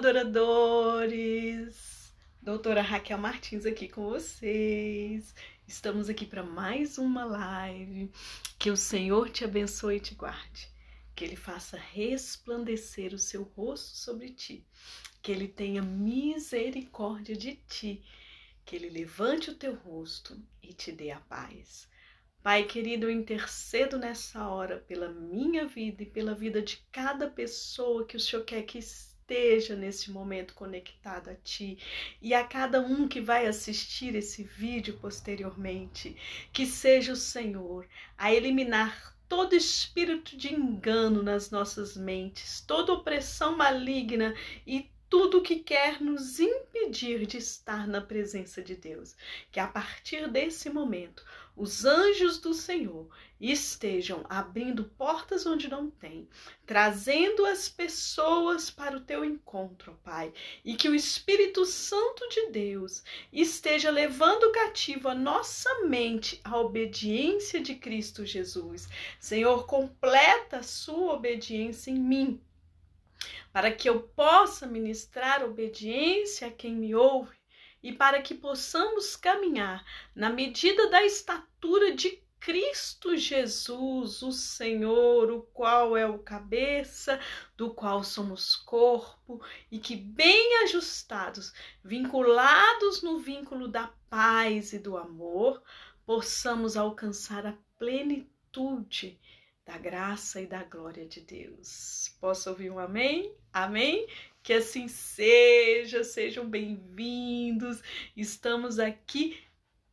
adoradores! Doutora Raquel Martins aqui com vocês. Estamos aqui para mais uma live. Que o Senhor te abençoe e te guarde. Que Ele faça resplandecer o seu rosto sobre ti. Que Ele tenha misericórdia de ti. Que Ele levante o teu rosto e te dê a paz. Pai querido, eu intercedo nessa hora pela minha vida e pela vida de cada pessoa que o Senhor quer que esteja nesse momento conectado a Ti, e a cada um que vai assistir esse vídeo posteriormente, que seja o Senhor a eliminar todo espírito de engano nas nossas mentes, toda opressão maligna e tudo que quer nos impedir de estar na presença de Deus. Que a partir desse momento, os anjos do Senhor estejam abrindo portas onde não tem, trazendo as pessoas para o teu encontro, Pai. E que o Espírito Santo de Deus esteja levando cativo a nossa mente à obediência de Cristo Jesus. Senhor, completa a sua obediência em mim, para que eu possa ministrar obediência a quem me ouve e para que possamos caminhar na medida da estatura de Cristo Jesus, o Senhor, o qual é o cabeça, do qual somos corpo, e que bem ajustados, vinculados no vínculo da paz e do amor, possamos alcançar a plenitude da graça e da glória de Deus. Posso ouvir um amém? Amém? Que assim seja, sejam bem-vindos. Estamos aqui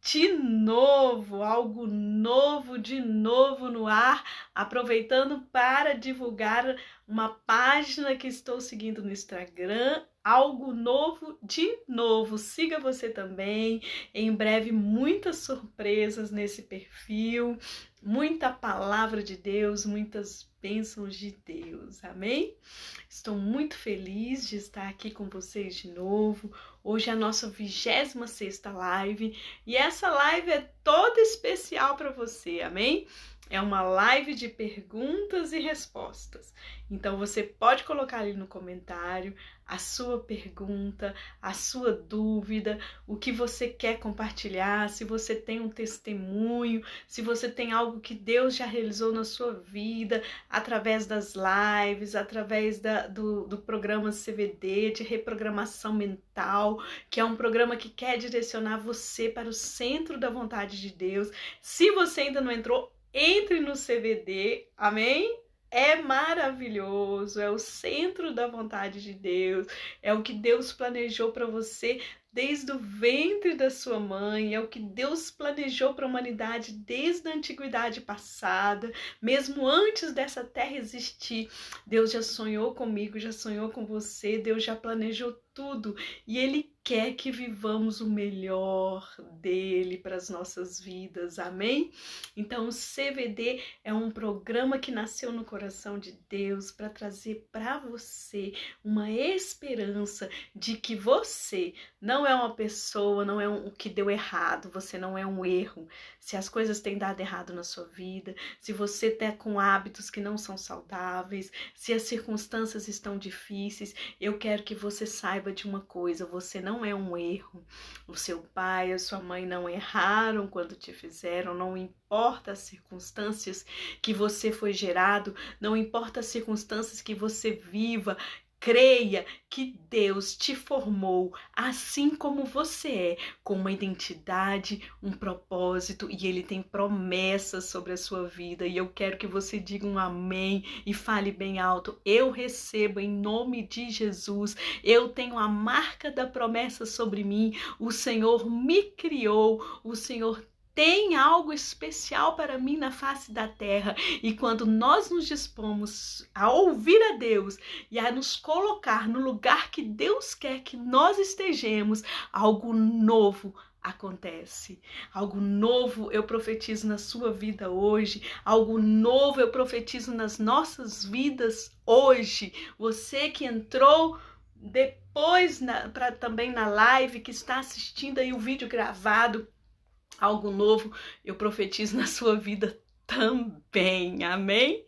de novo, algo novo de novo no ar, aproveitando para divulgar uma página que estou seguindo no Instagram, algo novo de novo. Siga você também, em breve muitas surpresas nesse perfil, muita palavra de Deus, muitas bênçãos de Deus, amém? Estou muito feliz de estar aqui com vocês de novo. Hoje é a nossa 26ª live e essa live é toda especial para você, amém? É uma live de perguntas e respostas. Então você pode colocar ali no comentário a sua pergunta, a sua dúvida, o que você quer compartilhar, se você tem um testemunho, se você tem algo que Deus já realizou na sua vida, através das lives, através do programa CVD, de reprogramação mental, que é um programa que quer direcionar você para o centro da vontade de Deus. Se você ainda não entrou, entre no CVD, amém? É maravilhoso, é o centro da vontade de Deus, é o que Deus planejou para você desde o ventre da sua mãe, é o que Deus planejou para a humanidade desde a antiguidade passada, mesmo antes dessa terra existir. Deus já sonhou comigo, já sonhou com você, Deus já planejou tudo e Ele quer que vivamos o melhor dele para as nossas vidas, amém? Então o CVD é um programa que nasceu no coração de Deus para trazer para você uma esperança de que você não é uma pessoa, não é o que deu errado, você não é um erro. Se as coisas têm dado errado na sua vida, se você está com hábitos que não são saudáveis, se as circunstâncias estão difíceis, eu quero que você saiba de uma coisa: você não é um erro. O seu pai e a sua mãe não erraram quando te fizeram, não importa as circunstâncias que você foi gerado, não importa as circunstâncias que você viva. Creia que Deus te formou assim como você é, com uma identidade, um propósito, e Ele tem promessas sobre a sua vida. E eu quero que você diga um amém e fale bem alto: eu recebo em nome de Jesus, eu tenho a marca da promessa sobre mim, o Senhor me criou, o Senhor tem algo especial para mim na face da terra. E quando nós nos dispomos a ouvir a Deus e a nos colocar no lugar que Deus quer que nós estejamos, algo novo acontece. Algo novo eu profetizo na sua vida hoje, algo novo eu profetizo nas nossas vidas hoje. Você que entrou depois também na live, que está assistindo aí o vídeo gravado, algo novo eu profetizo na sua vida também, amém?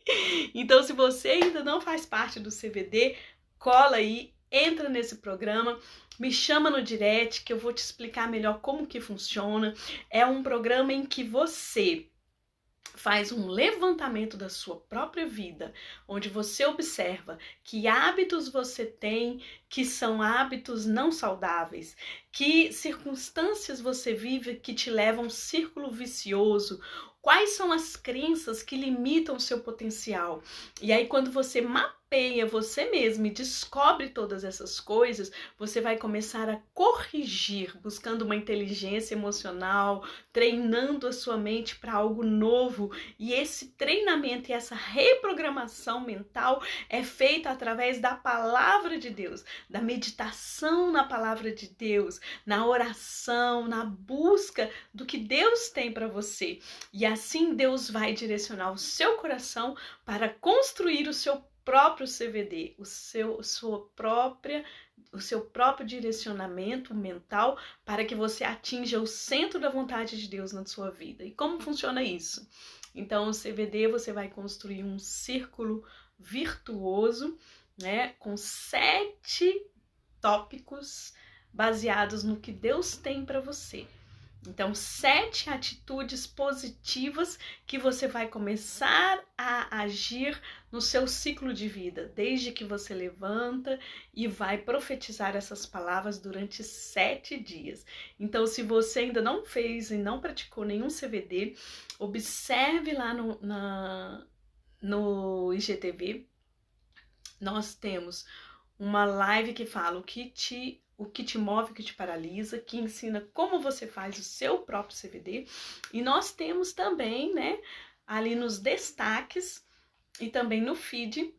Então, se você ainda não faz parte do CVD, cola aí, entra nesse programa, me chama no direct que eu vou te explicar melhor como que funciona. É um programa em que você faz um levantamento da sua própria vida, onde você observa que hábitos você tem que são hábitos não saudáveis, que circunstâncias você vive que te levam a um círculo vicioso, quais são as crenças que limitam o seu potencial. E aí, quando você mapeia você mesmo e descobre todas essas coisas, você vai começar a corrigir, buscando uma inteligência emocional, treinando a sua mente para algo novo. E esse treinamento e essa reprogramação mental é feita através da palavra de Deus, da meditação na palavra de Deus, na oração, na busca do que Deus tem para você. E assim Deus vai direcionar o seu coração para construir o seu próprio CVD, o seu próprio direcionamento mental para que você atinja o centro da vontade de Deus na sua vida. E como funciona isso? Então, o CVD você vai construir um círculo virtuoso, né, com 7 tópicos baseados no que Deus tem para você. Então, 7 atitudes positivas que você vai começar a agir no seu ciclo de vida, desde que você levanta e vai profetizar essas palavras durante 7 dias. Então, se você ainda não fez e não praticou nenhum CVD, observe lá no IGTV. Nós temos uma live que fala o que te move, o que te paralisa, que ensina como você faz o seu próprio CVD. E nós temos também, né, ali nos destaques e também no feed,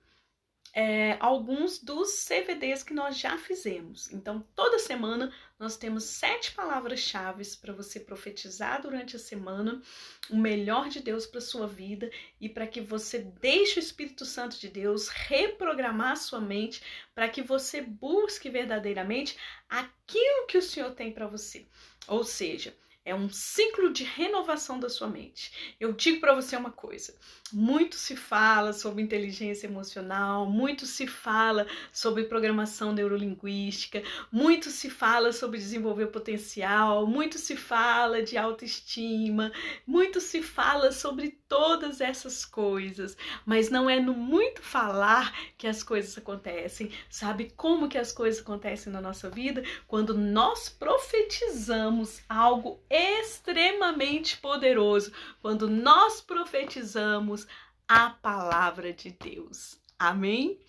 alguns dos CVDs que nós já fizemos. Então, toda semana nós temos 7 palavras-chave para você profetizar durante a semana o melhor de Deus para sua vida e para que você deixe o Espírito Santo de Deus reprogramar a sua mente para que você busque verdadeiramente aquilo que o Senhor tem para você. Ou seja, é um ciclo de renovação da sua mente. Eu digo para você uma coisa, muito se fala sobre inteligência emocional, muito se fala sobre programação neurolinguística, muito se fala sobre desenvolver potencial, muito se fala de autoestima, muito se fala sobre todas essas coisas, mas não é no muito falar que as coisas acontecem. Sabe como que as coisas acontecem na nossa vida? Quando nós profetizamos algo extremamente poderoso, quando nós profetizamos a palavra de Deus. Amém?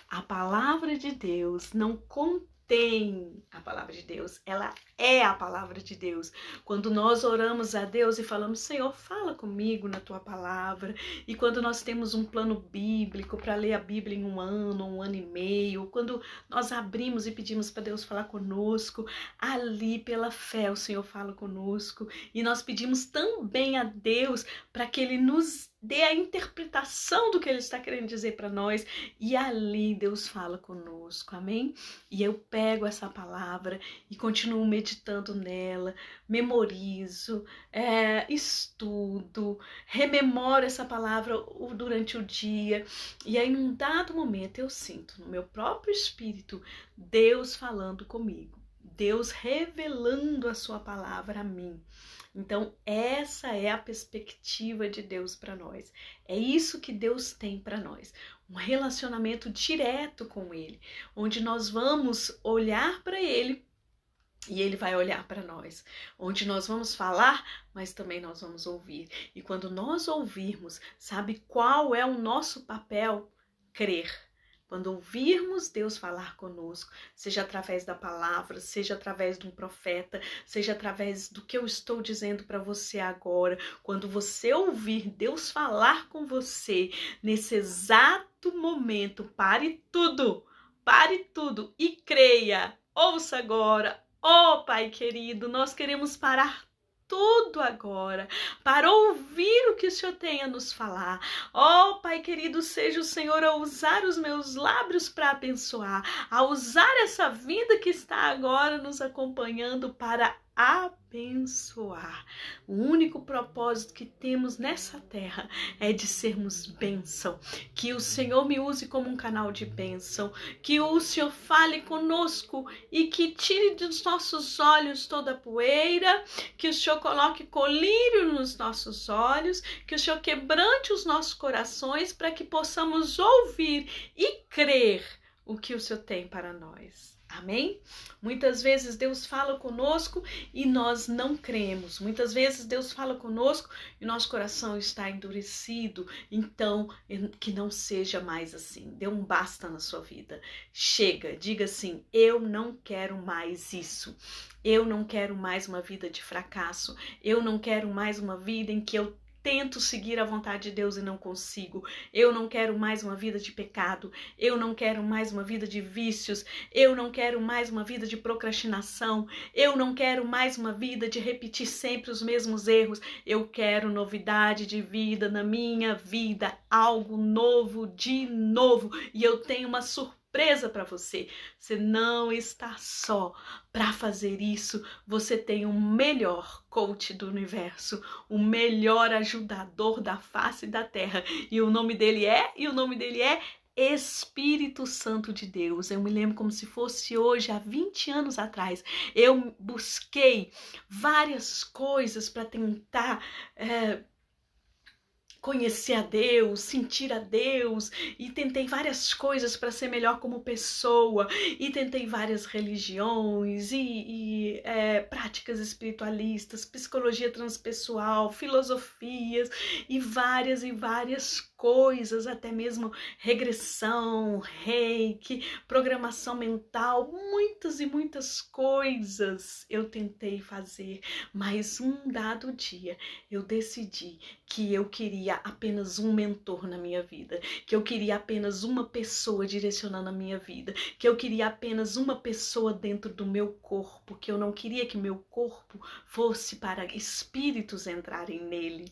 A palavra de Deus não contém a palavra de Deus, ela é a palavra de Deus. Quando nós oramos a Deus e falamos, Senhor, fala comigo na tua palavra, e quando nós temos um plano bíblico para ler a Bíblia em um ano e meio, quando nós abrimos e pedimos para Deus falar conosco, ali pela fé o Senhor fala conosco, e nós pedimos também a Deus para que Ele nos dê a interpretação do que Ele está querendo dizer para nós, e ali Deus fala conosco, amém? E eu pego essa palavra e continuo meditando nela, memorizo, estudo, rememoro essa palavra durante o dia, e aí em um dado momento eu sinto no meu próprio espírito Deus falando comigo, Deus revelando a sua palavra a mim. Então, essa é a perspectiva de Deus para nós. É isso que Deus tem para nós. Um relacionamento direto com Ele, onde nós vamos olhar para Ele e Ele vai olhar para nós. Onde nós vamos falar, mas também nós vamos ouvir. E quando nós ouvirmos, sabe qual é o nosso papel? Crer. Quando ouvirmos Deus falar conosco, seja através da palavra, seja através de um profeta, seja através do que eu estou dizendo para você agora, quando você ouvir Deus falar com você, nesse exato momento, pare tudo e creia. Ouça agora, Pai querido, nós queremos parar tudo agora, para ouvir o que o Senhor tem a nos falar. Pai querido, seja o Senhor a usar os meus lábios para abençoar, a usar essa vida que está agora nos acompanhando para abençoar. O único propósito que temos nessa terra é de sermos bênção. Que o Senhor me use como um canal de bênção. Que o Senhor fale conosco e que tire dos nossos olhos toda a poeira. Que o Senhor coloque colírio nos nossos olhos. Que o Senhor quebrante os nossos corações para que possamos ouvir e crer o que o Senhor tem para nós. Amém? Muitas vezes Deus fala conosco e nós não cremos. Muitas vezes Deus fala conosco e nosso coração está endurecido. Então, que não seja mais assim. Dê um basta na sua vida. Chega, diga assim, eu não quero mais isso. Eu não quero mais uma vida de fracasso. Eu não quero mais uma vida em que eu tento seguir a vontade de Deus e não consigo. Eu não quero mais uma vida de pecado. Eu não quero mais uma vida de vícios. Eu não quero mais uma vida de procrastinação. Eu não quero mais uma vida de repetir sempre os mesmos erros. Eu quero novidade de vida na minha vida. Algo novo de novo. E eu tenho uma surpresa para você. Você não está só para fazer isso. Você tem o melhor coach do universo, o melhor ajudador da face da terra. E o nome dele é Espírito Santo de Deus. Eu me lembro como se fosse hoje, há 20 anos atrás. Eu busquei várias coisas para tentar conhecer a Deus, sentir a Deus, e tentei várias coisas para ser melhor como pessoa, e tentei várias religiões e práticas espiritualistas, psicologia transpessoal, filosofias e várias coisas, até mesmo regressão, reiki, programação mental, muitas coisas eu tentei fazer, mas um dado dia eu decidi que eu queria apenas um mentor na minha vida, que eu queria apenas uma pessoa direcionando a minha vida, que eu queria apenas uma pessoa dentro do meu corpo, que eu não queria que meu corpo fosse para espíritos entrarem nele,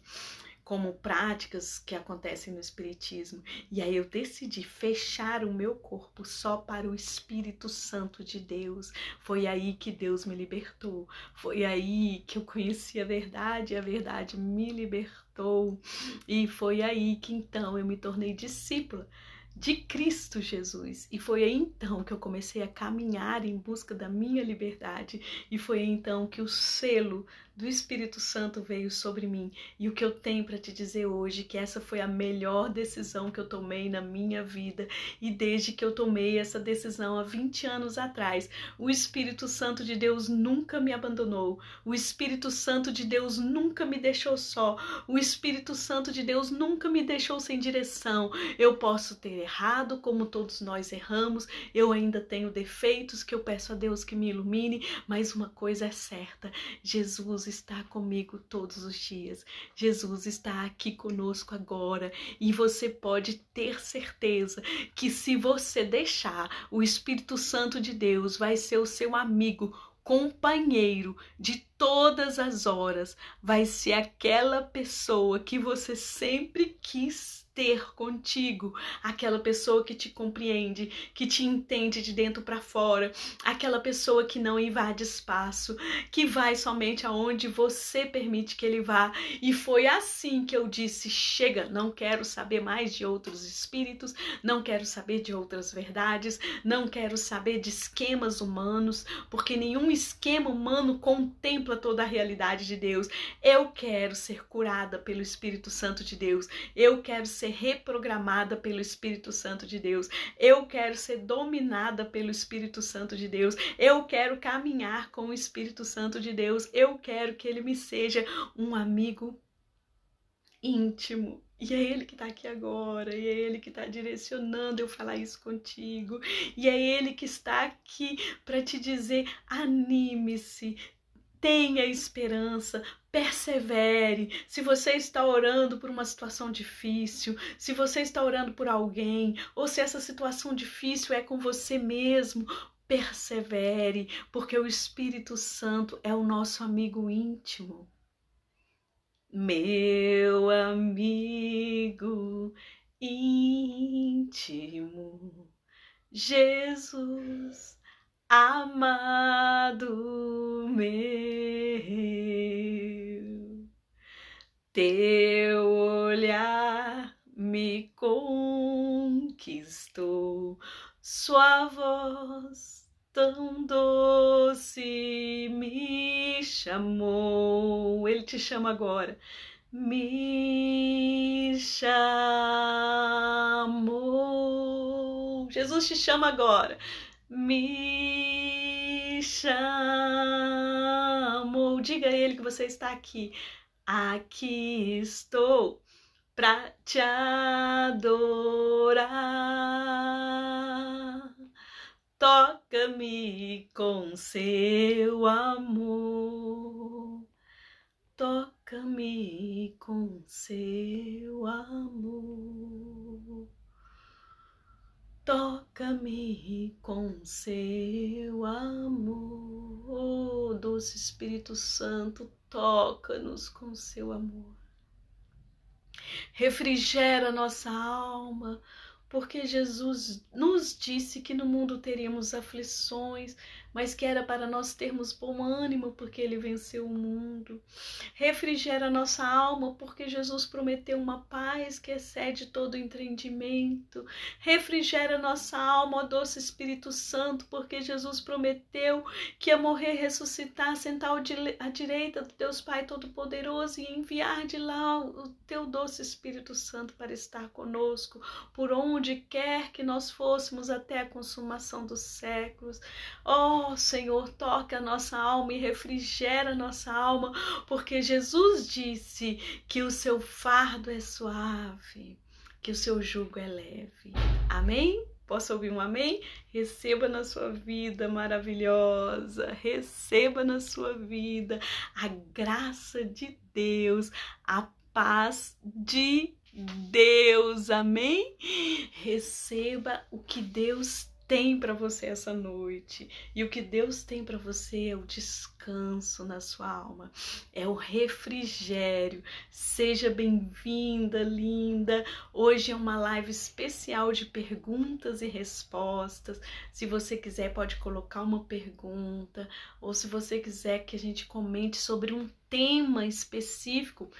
como práticas que acontecem no espiritismo. E aí eu decidi fechar o meu corpo só para o Espírito Santo de Deus. Foi aí que Deus me libertou. Foi aí que eu conheci a verdade e a verdade me libertou. E foi aí que então eu me tornei discípula de Cristo Jesus. E foi aí então que eu comecei a caminhar em busca da minha liberdade. E foi aí então que o selo do Espírito Santo veio sobre mim. E o que eu tenho para te dizer hoje, que essa foi a melhor decisão que eu tomei na minha vida. E desde que eu tomei essa decisão há 20 anos atrás, o Espírito Santo de Deus nunca me abandonou. O Espírito Santo de Deus nunca me deixou só. O Espírito Santo de Deus nunca me deixou sem direção. Eu posso ter errado, como todos nós erramos. Eu ainda tenho defeitos que eu peço a Deus que me ilumine, mas uma coisa é certa: Jesus está comigo todos os dias. Jesus está aqui conosco agora, e você pode ter certeza que se você deixar, o Espírito Santo de Deus vai ser o seu amigo, companheiro de todas as horas, vai ser aquela pessoa que você sempre quis ter contigo, aquela pessoa que te compreende, que te entende de dentro para fora, aquela pessoa que não invade espaço, que vai somente aonde você permite que ele vá. E foi assim que eu disse: chega, não quero saber mais de outros espíritos, não quero saber de outras verdades, não quero saber de esquemas humanos, porque nenhum esquema humano contempla toda a realidade de Deus. Eu quero ser curada pelo Espírito Santo de Deus. Eu quero ser reprogramada pelo Espírito Santo de Deus. Eu quero ser dominada pelo Espírito Santo de Deus. Eu quero caminhar com o Espírito Santo de Deus. Eu quero que ele me seja um amigo íntimo. E é ele que está aqui agora, e é ele que está direcionando eu falar isso contigo, e é ele que está aqui para te dizer: anime-se, tenha esperança, persevere. Se você está orando por uma situação difícil, se você está orando por alguém, ou se essa situação difícil é com você mesmo, persevere, porque o Espírito Santo é o nosso amigo íntimo. Meu amigo íntimo, Jesus amado meu. Teu olhar me conquistou, sua voz tão doce me chamou. Ele te chama agora. Me chamou. Jesus te chama agora. Me chamou. Diga a ele que você está aqui. Aqui estou pra te adorar. Toca-me com seu amor. Toca-me com seu amor. Toca-me com seu amor. Oh, doce Espírito Santo, toca-nos com seu amor. Refrigera nossa alma, porque Jesus nos disse que no mundo teríamos aflições, mas que era para nós termos bom ânimo, porque Ele venceu o mundo. Refrigera nossa alma, porque Jesus prometeu uma paz que excede todo entendimento. Refrigera nossa alma, ó doce Espírito Santo, porque Jesus prometeu que ia morrer, ressuscitar, sentar à direita do Deus Pai Todo-Poderoso e enviar de lá o teu doce Espírito Santo para estar conosco, por onde quer que nós fôssemos até a consumação dos séculos. Ó Senhor, toca a nossa alma e refrigera a nossa alma, porque Jesus disse que o seu fardo é suave, que o seu jugo é leve. Amém? Posso ouvir um amém? Receba na sua vida maravilhosa, receba na sua vida a graça de Deus, a paz de Deus, amém? Receba o que Deus tem para você essa noite, e o que Deus tem para você é o descanso na sua alma, é o refrigério. Seja bem-vinda, linda. Hoje é uma live especial de perguntas e respostas. Se você quiser, pode colocar uma pergunta, ou se você quiser que a gente comente sobre um tema específico,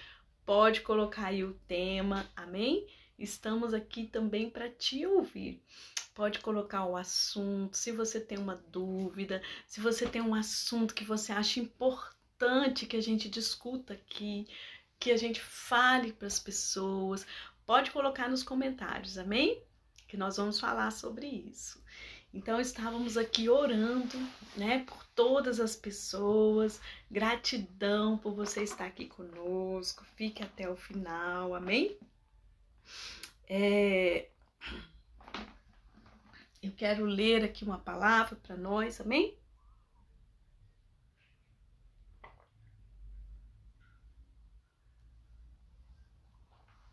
pode colocar aí o tema, amém? Estamos aqui também para te ouvir. Pode colocar o assunto, se você tem uma dúvida, se você tem um assunto que você acha importante que a gente discuta aqui, que a gente fale para as pessoas, pode colocar nos comentários, amém? Que nós vamos falar sobre isso. Então, estávamos aqui orando, né, por todas as pessoas. Gratidão por você estar aqui conosco. Fique até o final, amém? Eu quero ler aqui uma palavra para nós, amém?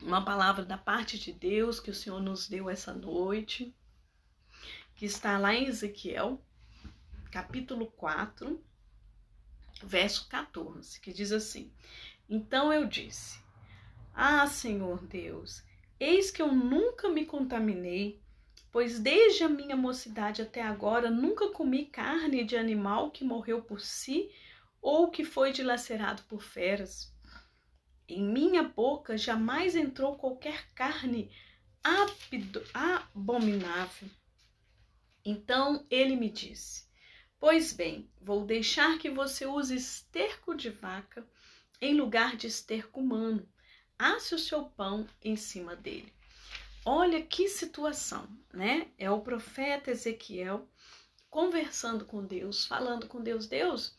Uma palavra da parte de Deus que o Senhor nos deu essa noite, que está lá em Ezequiel, capítulo 4, verso 14, que diz assim: Então eu disse: Ah, Senhor Deus, eis que eu nunca me contaminei, pois desde a minha mocidade até agora nunca comi carne de animal que morreu por si ou que foi dilacerado por feras. Em minha boca jamais entrou qualquer carne abominável. Então ele me disse: Pois bem, vou deixar que você use esterco de vaca em lugar de esterco humano. Asse o seu pão em cima dele. Olha que situação, né? É o profeta Ezequiel conversando com Deus, falando com Deus. Deus,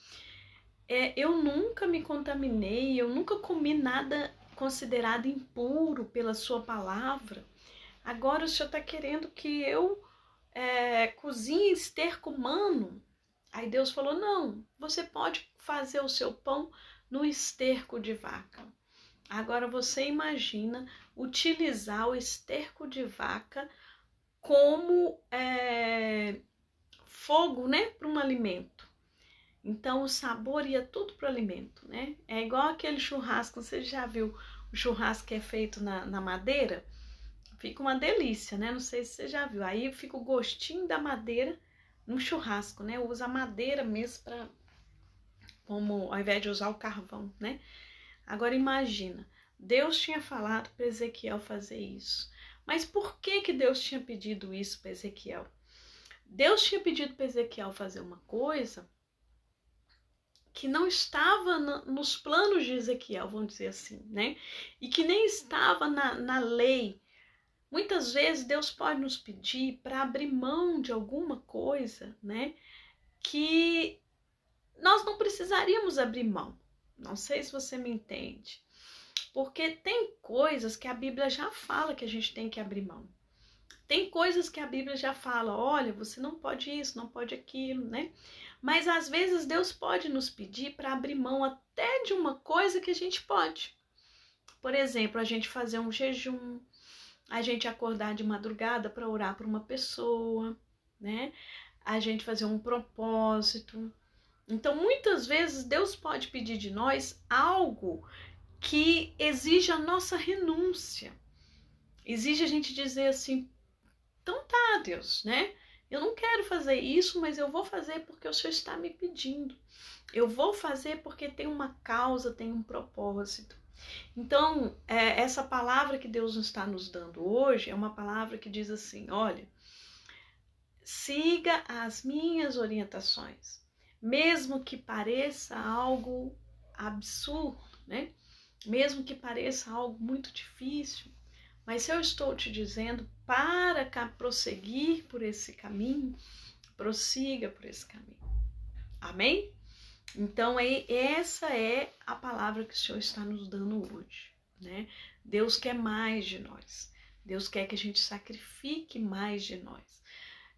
eu nunca me contaminei, eu nunca comi nada considerado impuro pela sua palavra. Agora o Senhor está querendo que eu cozinhe esterco humano. Aí Deus falou: não, você pode fazer o seu pão no esterco de vaca. Agora você imagina utilizar o esterco de vaca como fogo, né, para um alimento. Então o sabor ia tudo para o alimento, né? É igual aquele churrasco, você já viu o churrasco que é feito na madeira? Fica uma delícia, né? Não sei se você já viu. Aí fica o gostinho da madeira no churrasco, né? Usa a madeira mesmo como ao invés de usar o carvão, né? Agora imagina, Deus tinha falado para Ezequiel fazer isso. Mas por que Deus tinha pedido isso para Ezequiel? Deus tinha pedido para Ezequiel fazer uma coisa que não estava nos planos de Ezequiel, vamos dizer assim, né? E que nem estava na lei. Muitas vezes Deus pode nos pedir para abrir mão de alguma coisa, né? Que nós não precisaríamos abrir mão. Não sei se você me entende. Porque tem coisas que a Bíblia já fala que a gente tem que abrir mão. Tem coisas que a Bíblia já fala, olha, você não pode isso, não pode aquilo, né? Mas às vezes Deus pode nos pedir para abrir mão até de uma coisa que a gente pode. Por exemplo, a gente fazer um jejum, a gente acordar de madrugada para orar por uma pessoa, né? A gente fazer um propósito. Então, muitas vezes Deus pode pedir de nós algo que exige a nossa renúncia. Exige a gente dizer assim, então tá, Deus, né? Eu não quero fazer isso, mas eu vou fazer porque o Senhor está me pedindo. Eu vou fazer porque tem uma causa, tem um propósito. Então, essa palavra que Deus está nos dando hoje é uma palavra que diz assim, olha, siga as minhas orientações, mesmo que pareça algo absurdo, né? Mesmo que pareça algo muito difícil, mas se eu estou te dizendo para prosseguir por esse caminho, prossiga por esse caminho. Amém? Então, essa é a palavra que o Senhor está nos dando hoje, né? Deus quer mais de nós. Deus quer que a gente sacrifique mais de nós.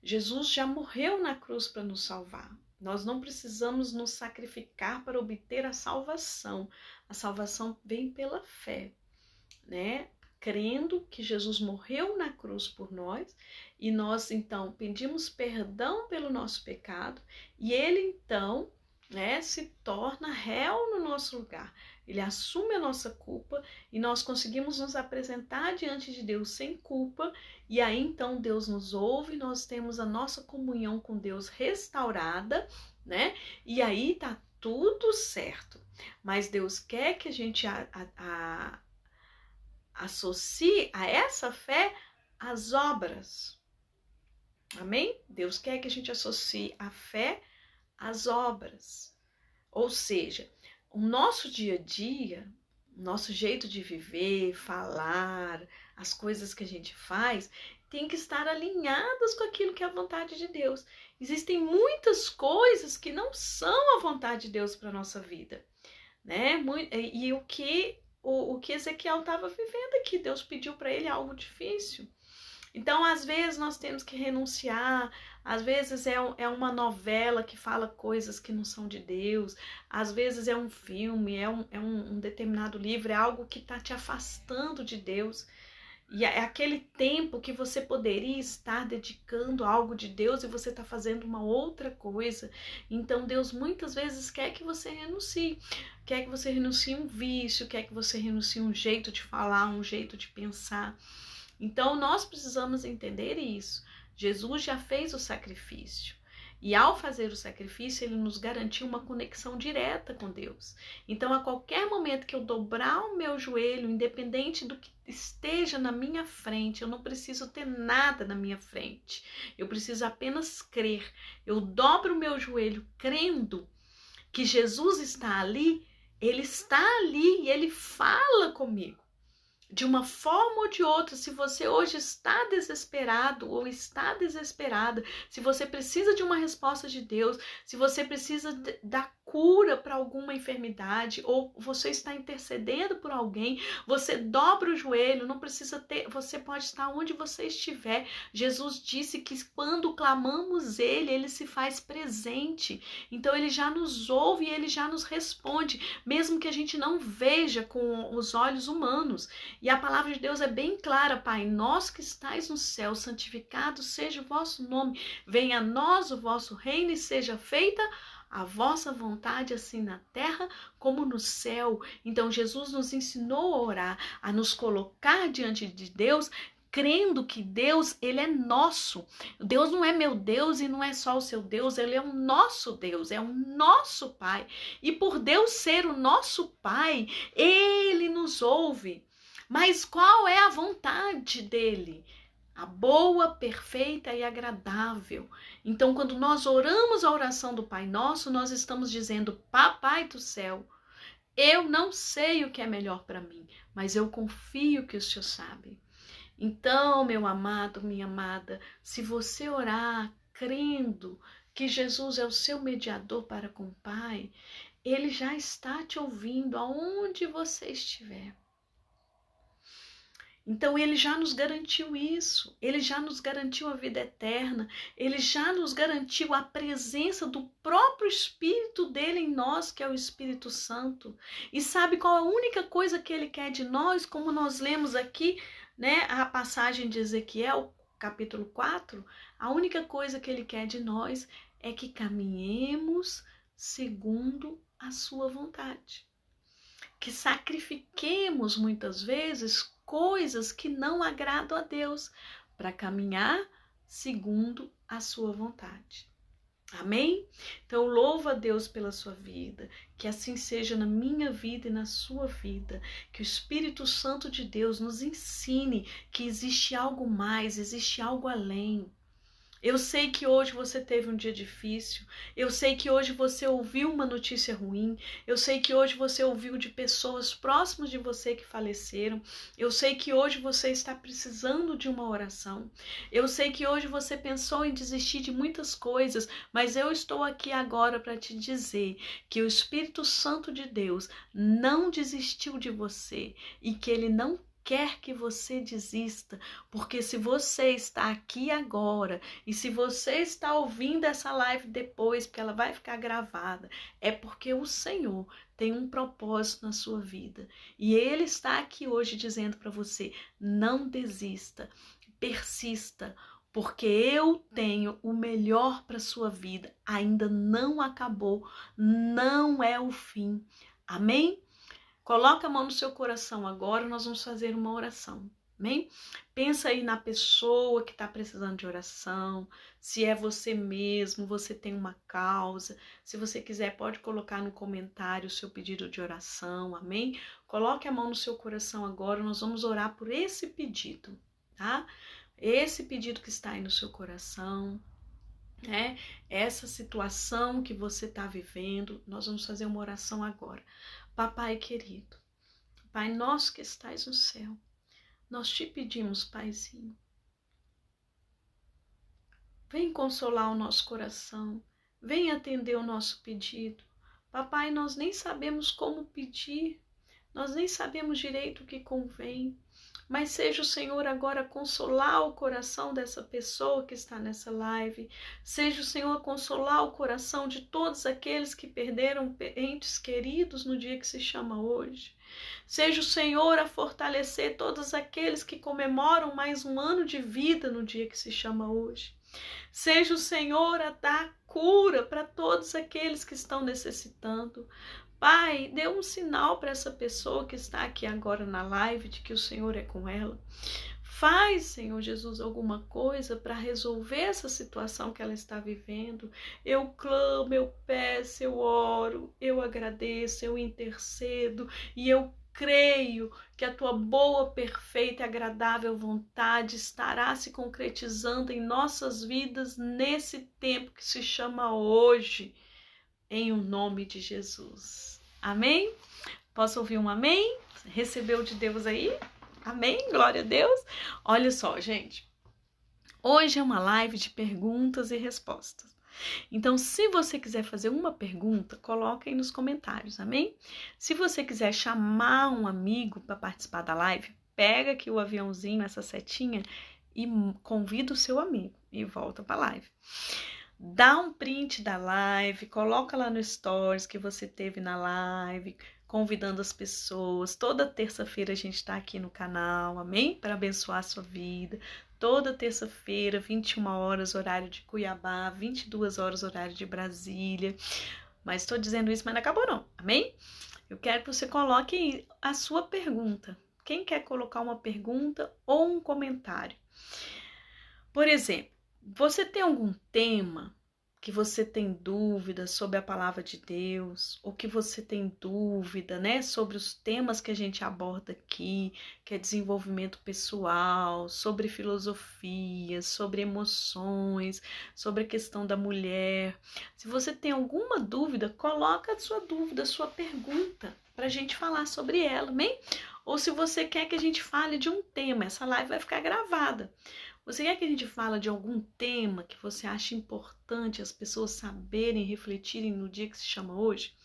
Jesus já morreu na cruz para nos salvar. Nós não precisamos nos sacrificar para obter a salvação. A salvação vem pela fé, né? Crendo que Jesus morreu na cruz por nós e nós então pedimos perdão pelo nosso pecado e ele então, né, se torna réu no nosso lugar. Ele assume a nossa culpa e nós conseguimos nos apresentar diante de Deus sem culpa e aí então Deus nos ouve, nós temos a nossa comunhão com Deus restaurada, né? E aí tá tudo certo. Mas Deus quer que a gente associe a essa fé as obras. Amém? Deus quer que a gente associe a fé às obras. Ou seja, o nosso dia a dia, o nosso jeito de viver, falar, as coisas que a gente faz, tem que estar alinhadas com aquilo que é a vontade de Deus. Existem muitas coisas que não são a vontade de Deus para a nossa vida, né? E o que Ezequiel estava vivendo aqui, Deus pediu para ele algo difícil. Então, às vezes, nós temos que renunciar, às vezes é uma novela que fala coisas que não são de Deus, às vezes é um filme, é um determinado livro, é algo que está te afastando de Deus. E é aquele tempo que você poderia estar dedicando a algo de Deus e você está fazendo uma outra coisa. Então, Deus muitas vezes quer que você renuncie. Quer que você renuncie um vício, quer que você renuncie um jeito de falar, um jeito de pensar. Então, nós precisamos entender isso. Jesus já fez o sacrifício. E ao fazer o sacrifício, ele nos garantiu uma conexão direta com Deus. Então, a qualquer momento que eu dobrar o meu joelho, independente do que esteja na minha frente, eu não preciso ter nada na minha frente. Eu preciso apenas crer. Eu dobro o meu joelho crendo que Jesus está ali, ele está ali e ele fala comigo. De uma forma ou de outra, se você hoje está desesperado ou está desesperada, se você precisa de uma resposta de Deus, se você precisa da cura para alguma enfermidade ou você está intercedendo por alguém, você dobra o joelho, não precisa ter, você pode estar onde você estiver. Jesus disse que quando clamamos ele se faz presente. Então ele já nos ouve e ele já nos responde, mesmo que a gente não veja com os olhos humanos. E a palavra de Deus é bem clara, Pai, nosso que estais no céu, santificado seja o vosso nome, venha a nós o vosso reino e seja feita a vossa vontade, assim na terra como no céu. Então Jesus nos ensinou a orar, a nos colocar diante de Deus crendo que Deus, ele é nosso. Deus não é meu Deus e não é só o seu Deus, ele é o nosso Deus, é o nosso Pai. E por Deus ser o nosso Pai, ele nos ouve. Mas qual é a vontade dele? A boa, perfeita e agradável. Então, quando nós oramos a oração do Pai Nosso, nós estamos dizendo: Papai do céu, eu não sei o que é melhor para mim, mas eu confio que o Senhor sabe. Então, meu amado, minha amada, se você orar crendo que Jesus é o seu mediador para com o Pai, ele já está te ouvindo aonde você estiver. Então ele já nos garantiu isso, ele já nos garantiu a vida eterna, ele já nos garantiu a presença do próprio Espírito dele em nós, que é o Espírito Santo. E sabe qual a única coisa que ele quer de nós, como nós lemos aqui, né, a passagem de Ezequiel, capítulo 4, a única coisa que ele quer de nós é que caminhemos segundo a sua vontade. Que sacrifiquemos muitas vezes coisas que não agradam a Deus para caminhar segundo a sua vontade. Amém? Então, louvo a Deus pela sua vida, que assim seja na minha vida e na sua vida, que o Espírito Santo de Deus nos ensine que existe algo mais, existe algo além. Eu sei que hoje você teve um dia difícil, eu sei que hoje você ouviu uma notícia ruim, eu sei que hoje você ouviu de pessoas próximas de você que faleceram, eu sei que hoje você está precisando de uma oração, eu sei que hoje você pensou em desistir de muitas coisas, mas eu estou aqui agora para te dizer que o Espírito Santo de Deus não desistiu de você e que ele não quer que você desista, porque se você está aqui agora e se você está ouvindo essa live depois, porque ela vai ficar gravada, é porque o Senhor tem um propósito na sua vida e Ele está aqui hoje dizendo para você: não desista, persista, porque eu tenho o melhor para a sua vida, ainda não acabou, não é o fim. Amém? Coloca a mão no seu coração agora, nós vamos fazer uma oração, amém? Pensa aí na pessoa que está precisando de oração, se é você mesmo, você tem uma causa. Se você quiser, pode colocar no comentário o seu pedido de oração, amém? Coloque a mão no seu coração agora, nós vamos orar por esse pedido, tá? Esse pedido que está aí no seu coração, né? Essa situação que você está vivendo, nós vamos fazer uma oração agora. Papai querido, Pai nosso que estais no céu, nós te pedimos, Paizinho, vem consolar o nosso coração, vem atender o nosso pedido. Papai, nós nem sabemos como pedir, nós nem sabemos direito o que convém, mas seja o Senhor agora consolar o coração dessa pessoa que está nessa live, seja o Senhor consolar o coração de todos aqueles que perderam entes queridos no dia que se chama hoje, seja o Senhor a fortalecer todos aqueles que comemoram mais um ano de vida no dia que se chama hoje, seja o Senhor a dar cura para todos aqueles que estão necessitando. Pai, dê um sinal para essa pessoa que está aqui agora na live de que o Senhor é com ela. Faz, Senhor Jesus, alguma coisa para resolver essa situação que ela está vivendo. Eu clamo, eu peço, eu oro, eu agradeço, eu intercedo e eu creio que a tua boa, perfeita e agradável vontade estará se concretizando em nossas vidas nesse tempo que se chama hoje. Em o nome de Jesus. Amém? Posso ouvir um amém? Recebeu de Deus aí? Amém? Glória a Deus. Olha só, gente. Hoje é uma live de perguntas e respostas. Então, se você quiser fazer uma pergunta, coloque aí nos comentários, amém? Se você quiser chamar um amigo para participar da live, pega aqui o aviãozinho, essa setinha, e convida o seu amigo e volta para a live. Dá um print da live, coloca lá no stories que você teve na live, convidando as pessoas. Toda terça-feira a gente está aqui no canal, amém? Para abençoar a sua vida. Toda terça-feira, 21 horas, horário de Cuiabá, 22 horas, horário de Brasília. Mas estou dizendo isso, mas não acabou não, amém? Eu quero que você coloque a sua pergunta. Quem quer colocar uma pergunta ou um comentário? Por exemplo, você tem algum tema que você tem dúvida sobre a palavra de Deus, ou que você tem dúvida, né, sobre os temas que a gente aborda aqui, que é desenvolvimento pessoal, sobre filosofia, sobre emoções, sobre a questão da mulher. Se você tem alguma dúvida, coloca a sua dúvida, a sua pergunta, para a gente falar sobre ela, amém? Ou se você quer que a gente fale de um tema, essa live vai ficar gravada. Você quer que a gente fale de algum tema que você acha importante as pessoas saberem, refletirem no dia que se chama hoje?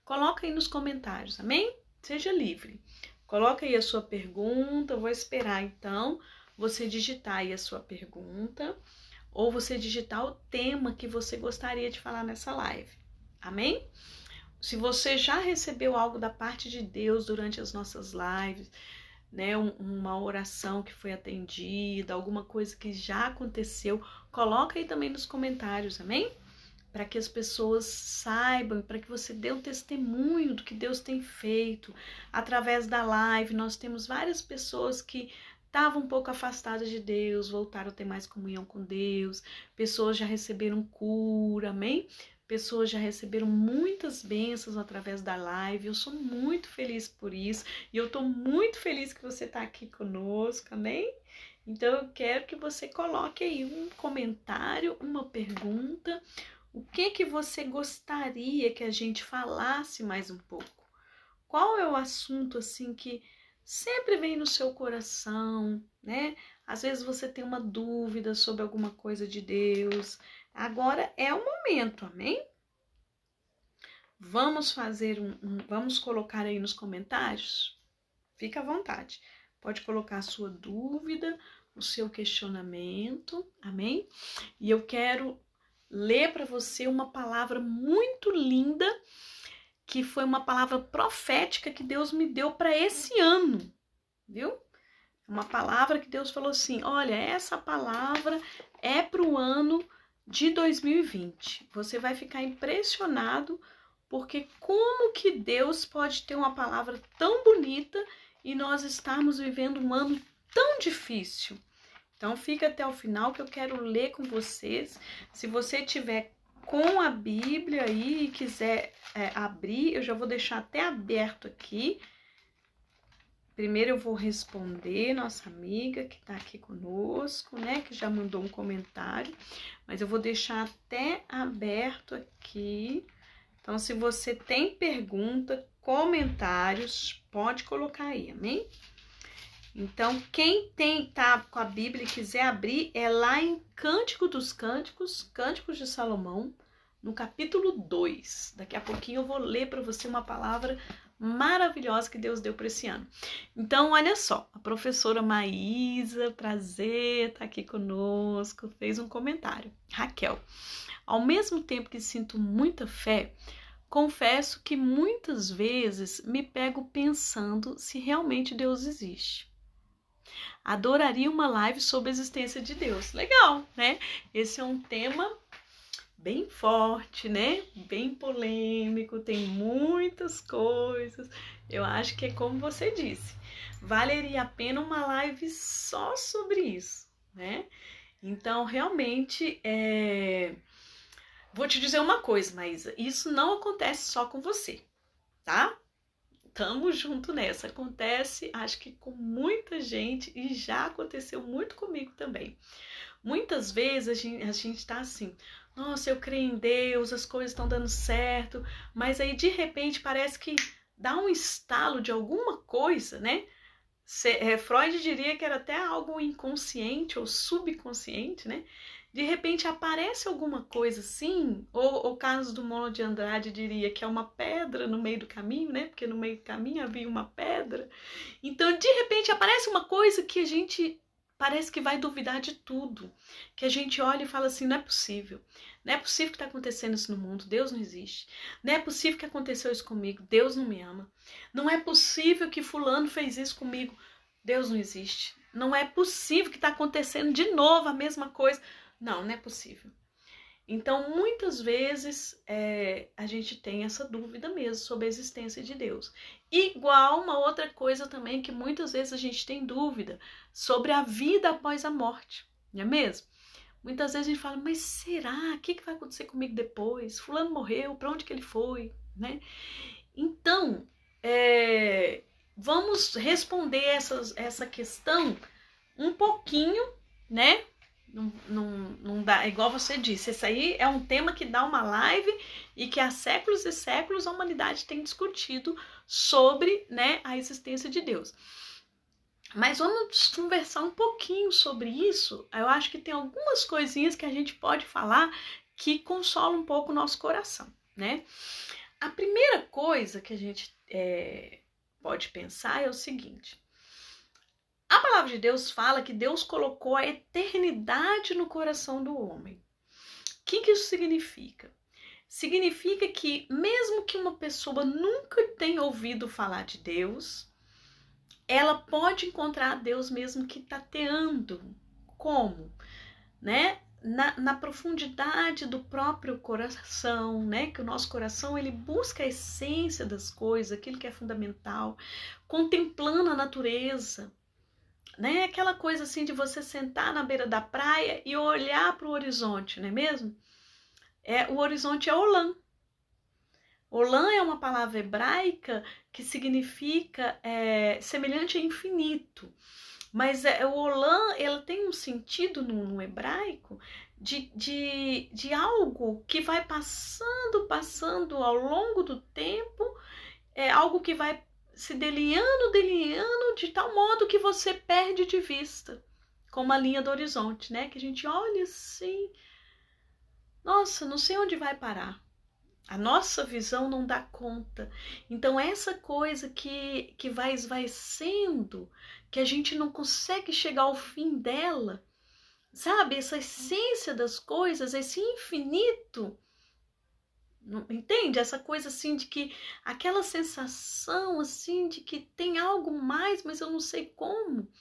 Coloca aí nos comentários, amém? Seja livre. Coloca aí a sua pergunta, eu vou esperar então você digitar aí a sua pergunta ou você digitar o tema que você gostaria de falar nessa live, amém? Se você já recebeu algo da parte de Deus durante as nossas lives, né, uma oração que foi atendida, alguma coisa que já aconteceu, coloca aí também nos comentários, amém? Para que as pessoas saibam, para que você dê um testemunho do que Deus tem feito. Através da live, nós temos várias pessoas que estavam um pouco afastadas de Deus, voltaram a ter mais comunhão com Deus, pessoas já receberam cura, amém? Pessoas já receberam muitas bênçãos através da live. Eu sou muito feliz por isso. E eu estou muito feliz que você está aqui conosco, amém? Então eu quero que você coloque aí um comentário, uma pergunta. O que você gostaria que a gente falasse mais um pouco? Qual é o assunto assim que sempre vem no seu coração, né? Às vezes você tem uma dúvida sobre alguma coisa de Deus. Agora é o momento, amém? Vamos fazer vamos colocar aí nos comentários? Fica à vontade. Pode colocar a sua dúvida, o seu questionamento, amém? E eu quero ler para você uma palavra muito linda, que foi uma palavra profética que Deus me deu para esse ano, viu? Uma palavra que Deus falou assim, olha, essa palavra é para o ano de 2020. Você vai ficar impressionado, porque como que Deus pode ter uma palavra tão bonita e nós estarmos vivendo um ano tão difícil? Então fica até o final que eu quero ler com vocês. Se você tiver com a Bíblia aí e quiser abrir, eu já vou deixar até aberto aqui. Primeiro eu vou responder nossa amiga que está aqui conosco, né? Que já mandou um comentário. Mas eu vou deixar até aberto aqui. Então, se você tem pergunta, comentários, pode colocar aí, amém? Então, quem tá com a Bíblia e quiser abrir, é lá em Cântico dos Cânticos, Cânticos de Salomão, no capítulo 2. Daqui a pouquinho eu vou ler para você uma palavra maravilhosa que Deus deu para esse ano. Então, olha só, a professora Maísa, prazer, tá aqui conosco, fez um comentário. Raquel, ao mesmo tempo que sinto muita fé, confesso que muitas vezes me pego pensando se realmente Deus existe. Adoraria uma live sobre a existência de Deus. Legal, né? Esse é um tema bem forte, né? Bem polêmico, tem muitas coisas. Eu acho que é como você disse, valeria a pena uma live só sobre isso, né? Então, realmente, vou te dizer uma coisa, Maísa, isso não acontece só com você, tá? Tamo junto nessa. Acontece, acho que com muita gente e já aconteceu muito comigo também. Muitas vezes a gente tá assim, nossa, eu creio em Deus, as coisas estão dando certo, mas aí de repente parece que dá um estalo de alguma coisa, né? Freud diria que era até algo inconsciente ou subconsciente, né? De repente aparece alguma coisa assim, ou o Carlos Drummond de Andrade diria que é uma pedra no meio do caminho, né? Porque no meio do caminho havia uma pedra. Então, de repente aparece uma coisa que a gente parece que vai duvidar de tudo, que a gente olha e fala assim, não é possível que está acontecendo isso no mundo, Deus não existe, não é possível que aconteceu isso comigo, Deus não me ama, não é possível que fulano fez isso comigo, Deus não existe, não é possível que está acontecendo de novo a mesma coisa, não é possível. Então, muitas vezes, a gente tem essa dúvida mesmo sobre a existência de Deus. Igual uma outra coisa também que muitas vezes a gente tem dúvida sobre a vida após a morte, não é mesmo? Muitas vezes a gente fala, mas será? O que vai acontecer comigo depois? Fulano morreu, para onde que ele foi? Né? Então, vamos responder essa questão um pouquinho, né? Não dá, igual você disse, esse aí é um tema que dá uma live e que há séculos e séculos a humanidade tem discutido sobre, né, a existência de Deus. Mas vamos conversar um pouquinho sobre isso. Eu acho que tem algumas coisinhas que a gente pode falar que consolam um pouco o nosso coração, né? A primeira coisa que a gente pode pensar é o seguinte: a palavra de Deus fala que Deus colocou a eternidade no coração do homem. O que isso significa? Significa que mesmo que uma pessoa nunca tenha ouvido falar de Deus, ela pode encontrar Deus mesmo que tateando. Como? Né? Na profundidade do próprio coração, né? Que o nosso coração ele busca a essência das coisas, aquilo que é fundamental, contemplando a natureza. Né? Aquela coisa assim de você sentar na beira da praia e olhar para o horizonte, não é mesmo? O horizonte é Olam. Olam é uma palavra hebraica que significa semelhante a infinito. Mas o Olam, ela tem um sentido no hebraico de algo que vai passando ao longo do tempo, algo que vai se delineando de tal modo que você perde de vista, como a linha do horizonte, né? Que a gente olha assim, nossa, não sei onde vai parar. A nossa visão não dá conta. Então, essa coisa que vai esvaecendo, que a gente não consegue chegar ao fim dela, sabe? Essa essência das coisas, esse infinito, entende? Essa coisa assim de que, aquela sensação assim de que tem algo mais, mas eu não sei como.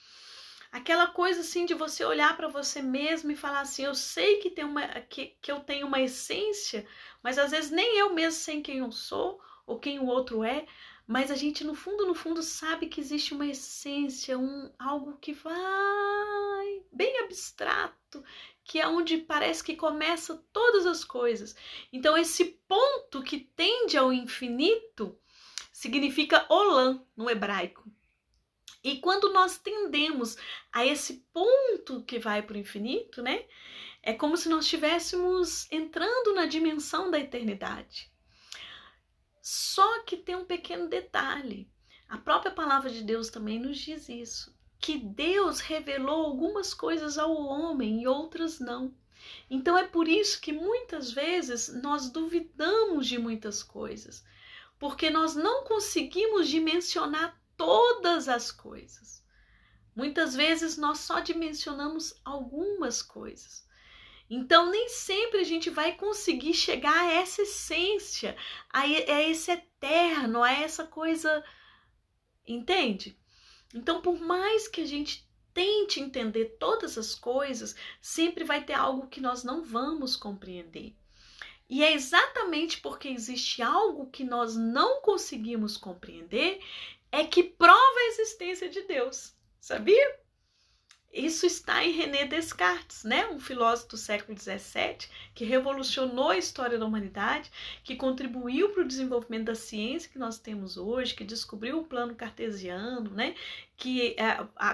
Aquela coisa assim de você olhar para você mesmo e falar assim, eu sei que eu tenho uma essência, mas às vezes nem eu mesmo sei quem eu sou ou quem o outro é, mas a gente no fundo sabe que existe uma essência, algo que vai bem abstrato, que é onde parece que começa todas as coisas. Então esse ponto que tende ao infinito significa Olam no hebraico. E quando nós tendemos a esse ponto que vai para o infinito, né? É como se nós estivéssemos entrando na dimensão da eternidade. Só que tem um pequeno detalhe. A própria palavra de Deus também nos diz isso. Que Deus revelou algumas coisas ao homem e outras não. Então é por isso que muitas vezes nós duvidamos de muitas coisas. Porque nós não conseguimos dimensionar todas as coisas. Muitas vezes nós só dimensionamos algumas coisas. Então, nem sempre a gente vai conseguir chegar a essa essência, a esse eterno, a essa coisa, entende? Então, por mais que a gente tente entender todas as coisas, sempre vai ter algo que nós não vamos compreender. E é exatamente porque existe algo que nós não conseguimos compreender é que prova a existência de Deus, sabia? Isso está em René Descartes, né? Um filósofo do século XVII que revolucionou a história da humanidade, que contribuiu para o desenvolvimento da ciência que nós temos hoje, que descobriu o plano cartesiano, né? Que,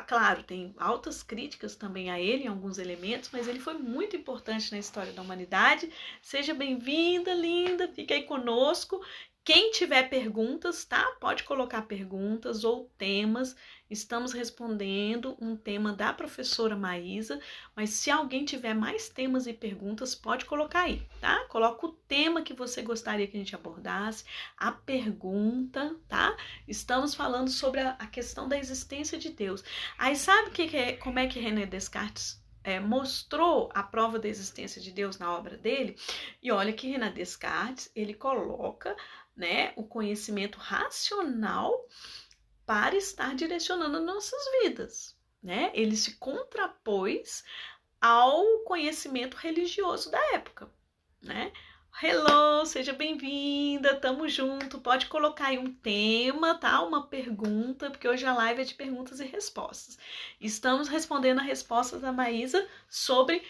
claro, tem altas críticas também a ele em alguns elementos, mas ele foi muito importante na história da humanidade. Seja bem-vinda, linda, fique aí conosco. Quem tiver perguntas, tá? Pode colocar perguntas ou temas. Estamos respondendo um tema da professora Maísa, mas se alguém tiver mais temas e perguntas, pode colocar aí, tá? Coloca o tema que você gostaria que a gente abordasse, a pergunta, tá? Estamos falando sobre a questão da existência de Deus. Aí sabe como é que René Descartes mostrou a prova da existência de Deus na obra dele? E olha que René Descartes, ele coloca, né, o conhecimento racional para estar direcionando nossas vidas, né? Ele se contrapôs ao conhecimento religioso da época. né? Hello, seja bem-vinda, tamo junto. Pode colocar aí um tema, tá? Uma pergunta, porque hoje a live é de perguntas e respostas. Estamos respondendo a resposta da Maísa sobre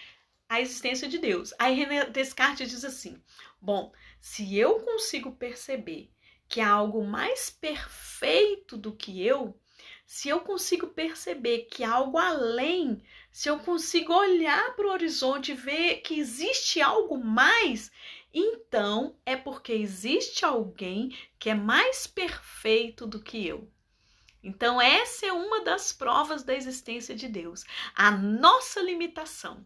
a existência de Deus. Aí René Descartes diz assim: bom, se eu consigo perceber que há algo mais perfeito do que eu, se eu consigo perceber que há algo além, se eu consigo olhar para o horizonte e ver que existe algo mais, então é porque existe alguém que é mais perfeito do que eu. Então essa é uma das provas da existência de Deus, a nossa limitação.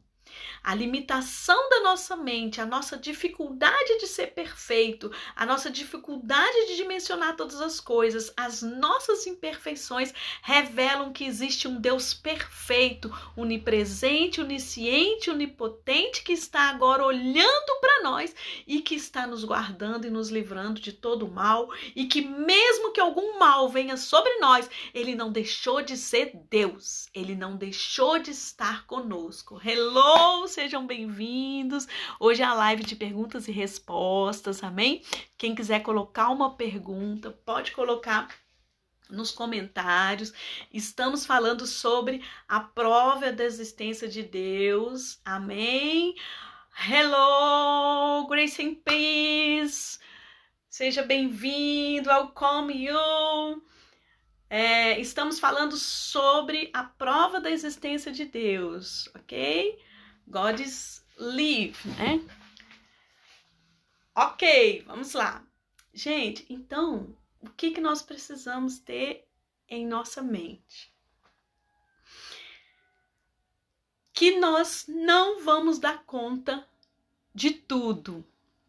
A limitação da nossa mente, a nossa dificuldade de ser perfeito, a nossa dificuldade de dimensionar todas as coisas, as nossas imperfeições revelam que existe um Deus perfeito, onipresente, onisciente, onipotente, que está agora olhando para nós e que está nos guardando e nos livrando de todo o mal, e que mesmo que algum mal venha sobre nós, ele não deixou de ser Deus, ele não deixou de estar conosco. Hello, sejam bem-vindos. Hoje é a live de perguntas e respostas, amém? Quem quiser colocar uma pergunta, pode colocar nos comentários. Estamos falando sobre a prova da existência de Deus, amém? Hello, grace and peace. Seja bem-vindo, welcome you. Estamos falando sobre a prova da existência de Deus, ok? God is live, né? Ok, vamos lá. Gente, então, o que nós precisamos ter em nossa mente? Que nós não vamos dar conta de tudo.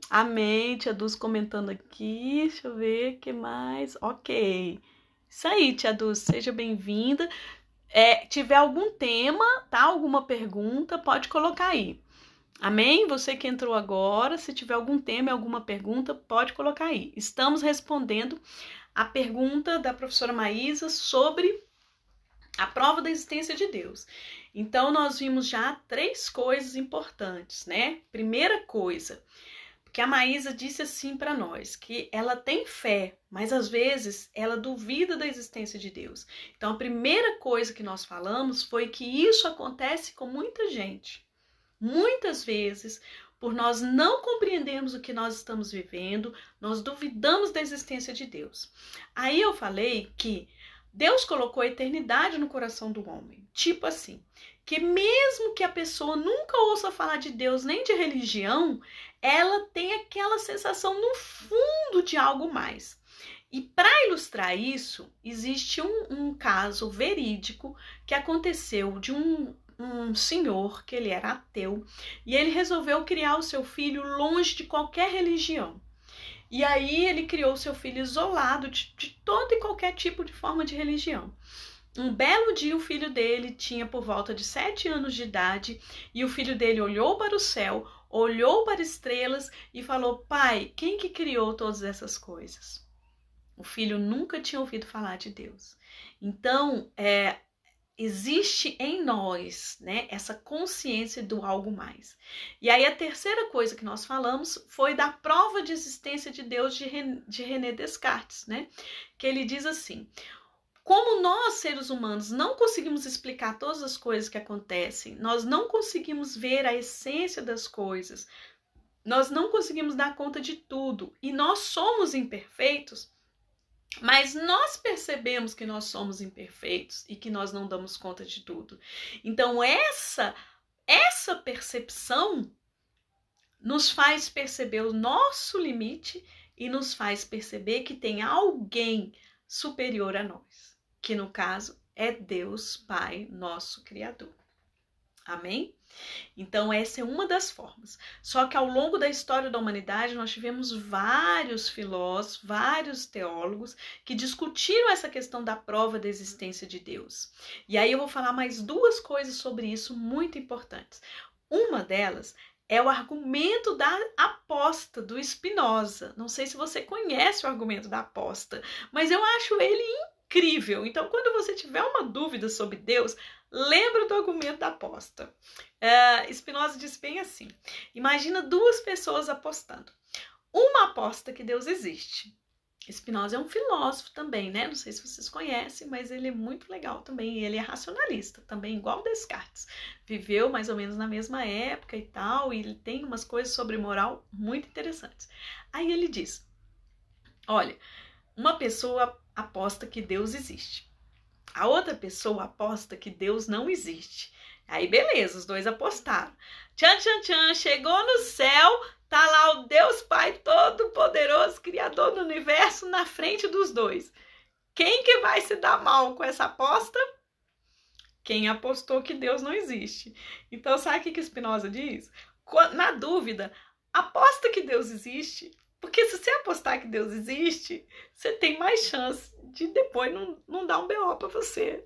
Amém, Tia Dulce comentando aqui, deixa eu ver o que mais. Ok, isso aí, Tia Dulce, seja bem-vinda. Tiver algum tema, tá? Alguma pergunta, pode colocar aí. Amém? Você que entrou agora, se tiver algum tema, alguma pergunta, pode colocar aí. Estamos respondendo a pergunta da professora Maísa sobre a prova da existência de Deus. Então, nós vimos já 3 coisas importantes, né? Primeira coisa, porque a Maísa disse assim para nós, que ela tem fé, mas às vezes ela duvida da existência de Deus. Então, a primeira coisa que nós falamos foi que isso acontece com muita gente. Muitas vezes, por nós não compreendermos o que nós estamos vivendo, nós duvidamos da existência de Deus. Aí eu falei que Deus colocou a eternidade no coração do homem. Tipo assim, que mesmo que a pessoa nunca ouça falar de Deus nem de religião, ela tem aquela sensação no fundo de algo mais. E para ilustrar isso, existe um caso verídico que aconteceu de um senhor, que ele era ateu, e ele resolveu criar o seu filho longe de qualquer religião. E aí ele criou o seu filho isolado de todo e qualquer tipo de forma de religião. Um belo dia o filho dele tinha por volta de 7 anos de idade, e o filho dele olhou para o céu, olhou para as estrelas e falou: pai, quem que criou todas essas coisas? O filho nunca tinha ouvido falar de Deus. Então, existe em nós, né, essa consciência do algo mais. E aí a terceira coisa que nós falamos foi da prova de existência de Deus de René Descartes, né? Que ele diz assim: como nós, seres humanos, não conseguimos explicar todas as coisas que acontecem, nós não conseguimos ver a essência das coisas, nós não conseguimos dar conta de tudo, e nós somos imperfeitos, mas nós percebemos que nós somos imperfeitos e que nós não damos conta de tudo. Então essa percepção nos faz perceber o nosso limite e nos faz perceber que tem alguém superior a nós, que no caso é Deus Pai, nosso Criador. Amém? Então essa é uma das formas. Só que ao longo da história da humanidade nós tivemos vários filósofos, vários teólogos que discutiram essa questão da prova da existência de Deus. E aí eu vou falar mais 2 coisas sobre isso muito importantes. Uma delas é o argumento da aposta do Spinoza. Não sei se você conhece o argumento da aposta, mas eu acho ele incrível. Então, quando você tiver uma dúvida sobre Deus, lembra do argumento da aposta. Spinoza diz bem assim: imagina duas pessoas apostando. Uma aposta que Deus existe. Spinoza é um filósofo também, né? Não sei se vocês conhecem, mas ele é muito legal também. Ele é racionalista também, igual Descartes. Viveu mais ou menos na mesma época e tal, e ele tem umas coisas sobre moral muito interessantes. Aí ele diz: olha, uma pessoa aposta que Deus existe. A outra pessoa aposta que Deus não existe. Aí beleza, os dois apostaram. Tchan, tchan, tchan, chegou no céu, tá lá o Deus Pai Todo-Poderoso, Criador do Universo, na frente dos dois. Quem que vai se dar mal com essa aposta? Quem apostou que Deus não existe. Então, sabe o que Spinoza diz? Na dúvida, aposta que Deus existe, porque se você apostar que Deus existe, você tem mais chance de depois não dar um BO para você.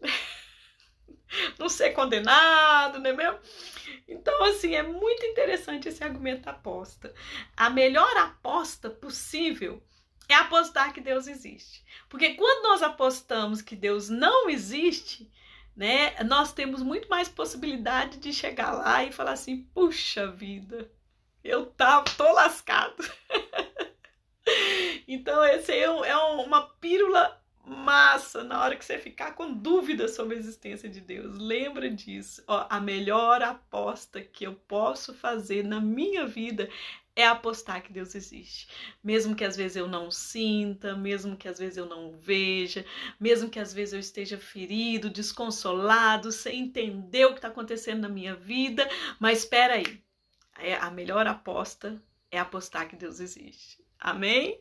Não ser condenado, não é mesmo? Então, assim, é muito interessante esse argumento da aposta. A melhor aposta possível é apostar que Deus existe. Porque quando nós apostamos que Deus não existe, né, nós temos muito mais possibilidade de chegar lá e falar assim: puxa vida, eu tô lascado. Então, esse é uma pílula massa na hora que você ficar com dúvida sobre a existência de Deus. Lembra disso. Ó, a melhor aposta que eu posso fazer na minha vida é apostar que Deus existe. Mesmo que às vezes eu não sinta, mesmo que às vezes eu não veja, mesmo que às vezes eu esteja ferido, desconsolado, sem entender o que está acontecendo na minha vida, mas espera aí. A melhor aposta é apostar que Deus existe. Amém?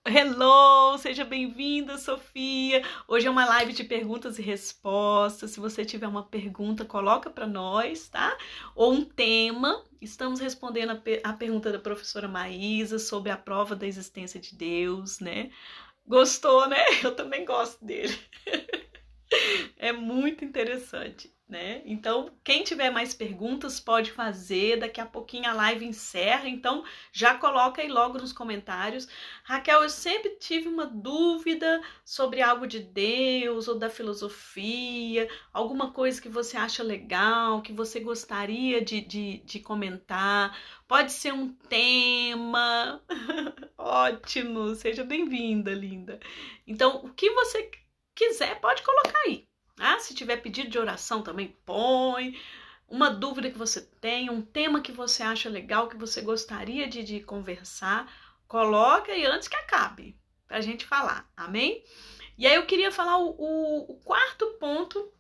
Hello, seja bem-vinda, Sofia. Hoje é uma live de perguntas e respostas. Se você tiver uma pergunta, coloca para nós, tá? Ou um tema. Estamos respondendo a pergunta da professora Maísa sobre a prova da existência de Deus, né? Gostou, né? Eu também gosto dele. É muito interessante, né? Então, quem tiver mais perguntas pode fazer, daqui a pouquinho a live encerra, então já coloca aí logo nos comentários. Raquel, eu sempre tive uma dúvida sobre algo de Deus ou da filosofia, alguma coisa que você acha legal, que você gostaria de comentar, pode ser um tema. Ótimo, seja bem-vinda, linda. Então, o que você quiser, pode colocar aí. Se tiver pedido de oração também, põe. Uma dúvida que você tem, um tema que você acha legal, que você gostaria de conversar, coloca aí antes que acabe, pra gente falar, amém? E aí eu queria falar o quarto ponto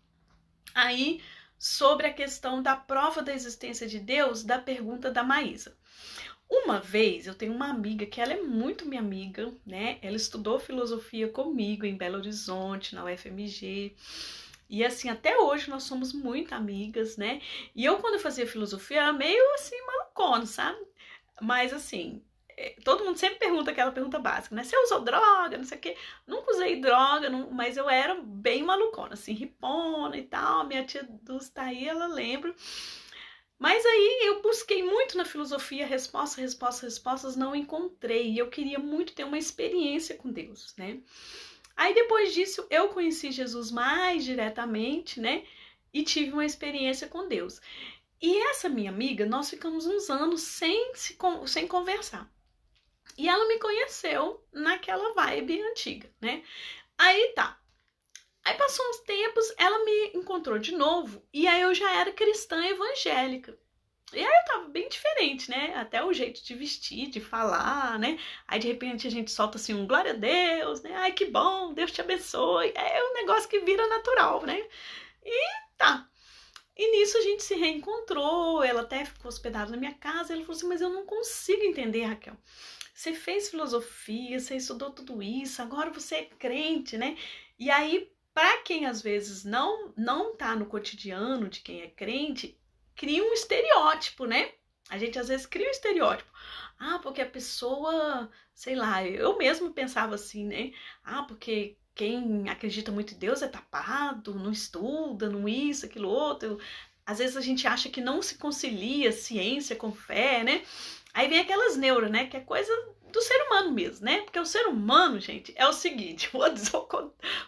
aí sobre a questão da prova da existência de Deus, da pergunta da Maísa. Uma vez, eu tenho uma amiga que ela é muito minha amiga, né? Ela estudou filosofia comigo em Belo Horizonte, na UFMG. E assim, até hoje nós somos muito amigas, né? E eu, quando eu fazia filosofia, era meio assim, malucona, sabe? Mas assim, todo mundo sempre pergunta aquela pergunta básica, né? Você usou droga, não sei o quê. Nunca usei droga, mas eu era bem malucona, assim, ripona e tal. Minha tia Dulce tá aí, ela lembra. Mas aí eu busquei muito na filosofia, respostas, não encontrei. E eu queria muito ter uma experiência com Deus, né? Aí depois disso eu conheci Jesus mais diretamente, né? E tive uma experiência com Deus. E essa minha amiga, nós ficamos uns anos sem conversar. E ela me conheceu naquela vibe antiga, né? Aí tá. Aí passou uns tempos, ela me encontrou de novo, e aí eu já era cristã evangélica. E aí eu tava bem diferente, né? Até o jeito de vestir, de falar, né? Aí de repente a gente solta assim um glória a Deus, né? Ai, que bom, Deus te abençoe. É um negócio que vira natural, né? E tá. E nisso a gente se reencontrou, ela até ficou hospedada na minha casa, e ela falou assim: mas eu não consigo entender, Raquel. Você fez filosofia, você estudou tudo isso, agora você é crente, né? E aí, para quem às vezes não tá no cotidiano de quem é crente, cria um estereótipo, né? A gente às vezes cria um estereótipo. Porque a pessoa, sei lá, eu mesmo pensava assim, né? Porque quem acredita muito em Deus é tapado, não estuda, não isso, aquilo outro. às vezes a gente acha que não se concilia ciência com fé, né? Aí vem aquelas neuras, né? Que é coisa do ser humano mesmo, né? Porque o ser humano, gente, é o seguinte,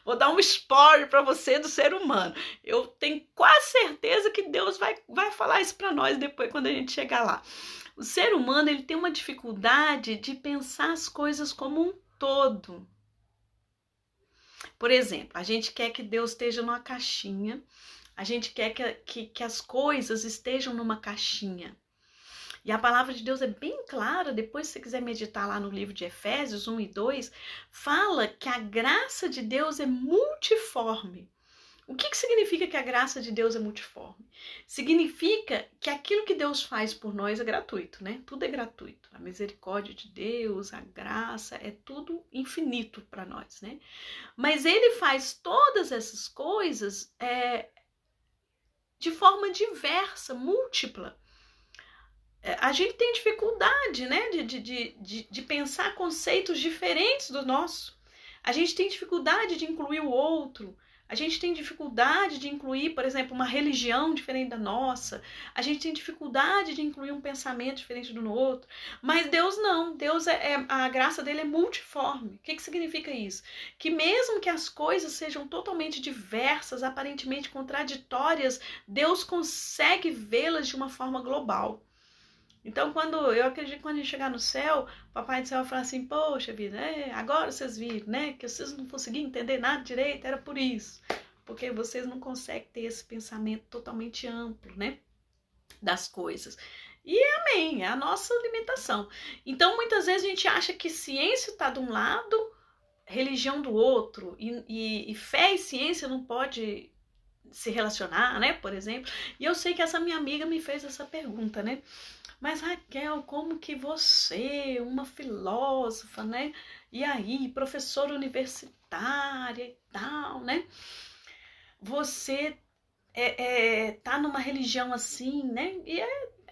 vou dar um spoiler para você do ser humano. Eu tenho quase certeza que Deus vai falar isso para nós depois, quando a gente chegar lá. O ser humano, ele tem uma dificuldade de pensar as coisas como um todo. Por exemplo, a gente quer que Deus esteja numa caixinha, a gente quer que as coisas estejam numa caixinha. E a palavra de Deus é bem clara, depois se você quiser meditar lá no livro de Efésios 1 e 2, fala que a graça de Deus é multiforme. O que significa que a graça de Deus é multiforme? Significa que aquilo que Deus faz por nós é gratuito, né? Tudo é gratuito. A misericórdia de Deus, a graça, é tudo infinito para nós, né? Mas Ele faz todas essas coisas de forma diversa, múltipla. A gente tem dificuldade, né, de pensar conceitos diferentes do nosso. A gente tem dificuldade de incluir o outro. A gente tem dificuldade de incluir, por exemplo, uma religião diferente da nossa. A gente tem dificuldade de incluir um pensamento diferente do outro. Mas Deus não. Deus a graça dele é multiforme. O que significa isso? Que mesmo que as coisas sejam totalmente diversas, aparentemente contraditórias, Deus consegue vê-las de uma forma global. Então, eu acredito que quando a gente chegar no céu, o Papai do Céu vai falar assim, poxa vida, agora vocês viram, né? Que vocês não conseguiam entender nada direito, era por isso. Porque vocês não conseguem ter esse pensamento totalmente amplo, né? Das coisas. E amém, é a nossa limitação. Então, muitas vezes a gente acha que ciência está de um lado, religião do outro, e fé e ciência não pode se relacionar, né? Por exemplo. E eu sei que essa minha amiga me fez essa pergunta, né? Mas Raquel, como que você, uma filósofa, né? E aí, professora universitária e tal, né? Você tá numa religião assim, né? E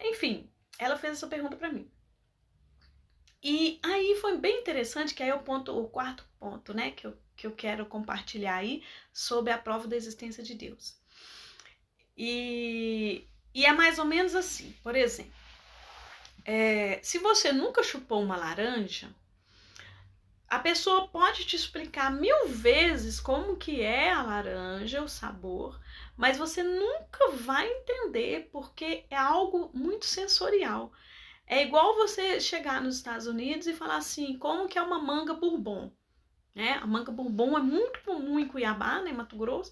enfim, ela fez essa pergunta para mim. E aí foi bem interessante, que aí o quarto ponto, né? Que eu quero compartilhar aí sobre a prova da existência de Deus. E é mais ou menos assim, por exemplo. Se você nunca chupou uma laranja, a pessoa pode te explicar 1000 vezes como que é a laranja, o sabor, mas você nunca vai entender porque é algo muito sensorial. É igual você chegar nos Estados Unidos e falar assim, como que é uma manga bourbon, né? A manga bourbon é muito comum em Cuiabá, né, em Mato Grosso,